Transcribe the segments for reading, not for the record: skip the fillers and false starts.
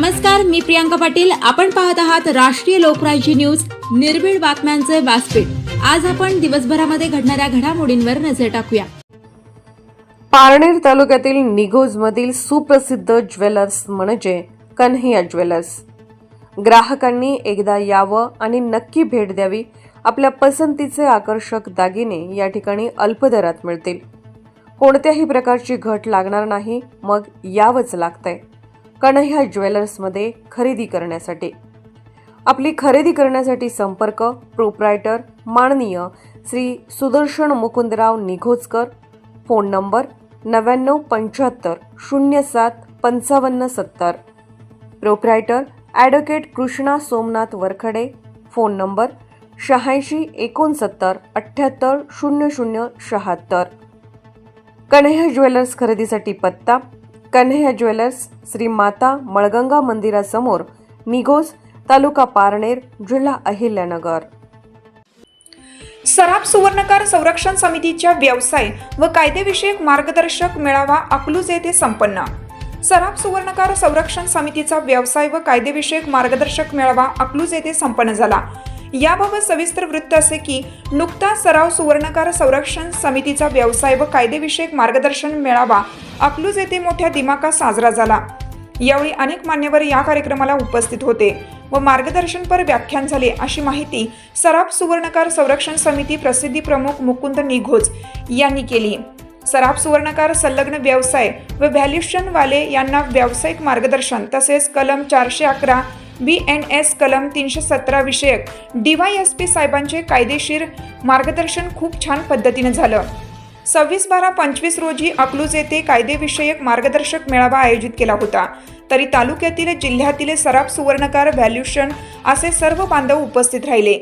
नमस्कार, मी प्रियांका पाटील. आपण पाहत आहात राष्ट्रीय लोकराज्य न्यूज, निर्भीड बातम्यांचे व्यासपीठ. आज आपण दिवसभरामध्ये घडणाऱ्या घडामोडींवर नजर टाकूया. पारनेर तालुक्यातील निघोजमधील सुप्रसिद्ध ज्वेलर्स म्हणजे कन्हैया ज्वेलर्स. ग्राहकांनी एकदा यावं आणि नक्की भेट द्यावी. आपल्या पसंतीचे आकर्षक दागिने या ठिकाणी अल्प दरात मिळतील. कोणत्याही प्रकारची घट लागणार नाही. मग यावंच लागतंय कन्हैया ज्वेलर्समध्ये खरेदी करण्यासाठी. आपली खरेदी करण्यासाठी संपर्क प्रोप्रायटर माननीय Shri Sudarshan Mukundrao Nighojkar. Phone number 9975 07 55 70. Proprietor advocate Krishna Somnath Varkhade. Phone number 86 69 78 00 76. Kanhaiya jewellers खरेदीसाठी पत्ता कन्हैया ज्वेलर्स, श्री माता मळगंगा मंदिरासमोर, निघोज, तालुका पारनेर, जिल्हा अहिल्यानगर. सराफ सुवर्णकार संरक्षण समितीच्या व्यवसाय व कायदेविषयक मार्गदर्शक मेळावा अकलूज येथे संपन्न. सराफ सुवर्णकार संरक्षण समितीचा व्यवसाय व कायदेविषयक मार्गदर्शक मेळावा अकलूज येथे संपन्न झाला. याबाबत सविस्तर वृत्त असे की नुकताच सराफ सुवर्णकार संरक्षण समितीचा व्यवसाय व कायदेविषयक मार्गदर्शन मेळावा अकलूज येथे मोठ्या दिमाखात साजरा झाला. यावेळी अनेक मान्यवर या कार्यक्रमाला उपस्थित होते व मार्गदर्शनपर व्याख्यान झाले, अशी माहिती सराफ सुवर्णकार संरक्षण समिती प्रसिद्धी प्रमुख मुकुंद निघोज यांनी केली. सराफ सुवर्णकार संलग्न व्यवसाय व व्हॅल्युएशन वाले यांना व्यावसायिक मार्गदर्शन तसेच कलम 411 BNS कलम 317 विषयक DYSP साहेबांचे कायदेशीर मार्गदर्शन खूप छान पद्धतीने झालं. 26/12/25 रोजी अकलूज येथे कायदेविषयक मार्गदर्शक मेळावा आयोजित केला होता. तरी तालुक्यातील जिल्ह्यातील सराफ सुवर्णकार व्हॅल्युएशन असे सर्व बांधव उपस्थित राहिले.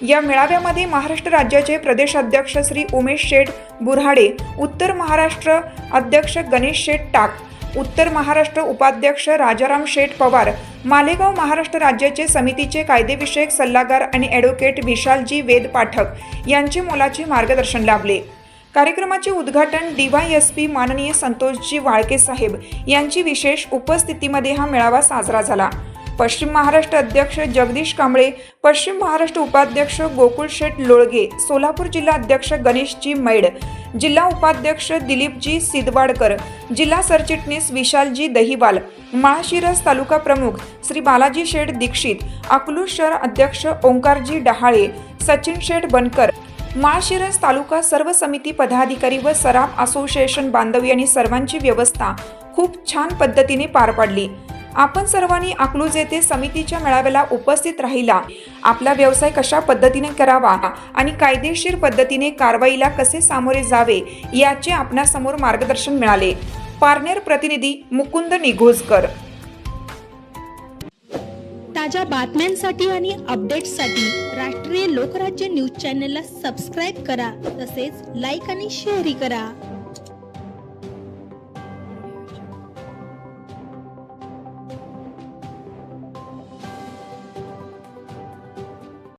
या मेळाव्यामध्ये महाराष्ट्र राज्याचे प्रदेशाध्यक्ष श्री उमेश शेठ बुऱ्हाडे, उत्तर महाराष्ट्र अध्यक्ष गणेश शेठ टाक, उत्तर महाराष्ट्र उपाध्यक्ष राजाराम शेठ पवार, मालेगाव महाराष्ट्र राज्याचे समितीचे कायदेविषयक सल्लागार आणि ॲडव्होकेट विशालजी वेद पाठक यांचे मोलाचे मार्गदर्शन लाभले. कार्यक्रमाचे उद्घाटन DYSP माननीय संतोषजी वाळके साहेब यांची विशेष उपस्थितीमध्ये हा मेळावा साजरा झाला. पश्चिम महाराष्ट्र अध्यक्ष जगदीश कांबळे, पश्चिम महाराष्ट्र उपाध्यक्ष गोकुळ शेठ लोळगे, सोलापूर जिल्हा अध्यक्ष गणेशजी मैड, जिल्हा उपाध्यक्ष दिलीपजी सिदवाडकर, जिल्हा सरचिटणीस विशालजी दहिवाल, माळशिरस तालुका प्रमुख श्री बालाजी शेठ दीक्षित, अकलूज शहर अध्यक्ष ओंकारजी डहाळे, सचिन शेठ बनकर, माळशिरस तालुका सर्व समिती पदाधिकारी व सराफ असोसिएशन बांधव यांनी सर्वांची व्यवस्था खूप छान पद्धतीने पार पाडली. आपण सर्वांनी अकलूज येथे समितीच्या मेळाव्याला उपस्थित राहिला. आपला व्यवसाय कशा पद्धतीने करावा आणि कायदेशीर पद्धतीने कारवाईला कसे सामोरे जावे याचे आपणासमोर मार्गदर्शन मिळाले. पारनेर प्रतिनिधी मुकुंद निघोजकर. ताज्या बातम्यांसाठी आणि अपडेट्ससाठी राष्ट्रीय लोकराज्य न्यूज चॅनलला सबस्क्राईब करा. तसेच लाईक आणि शेअरही करा.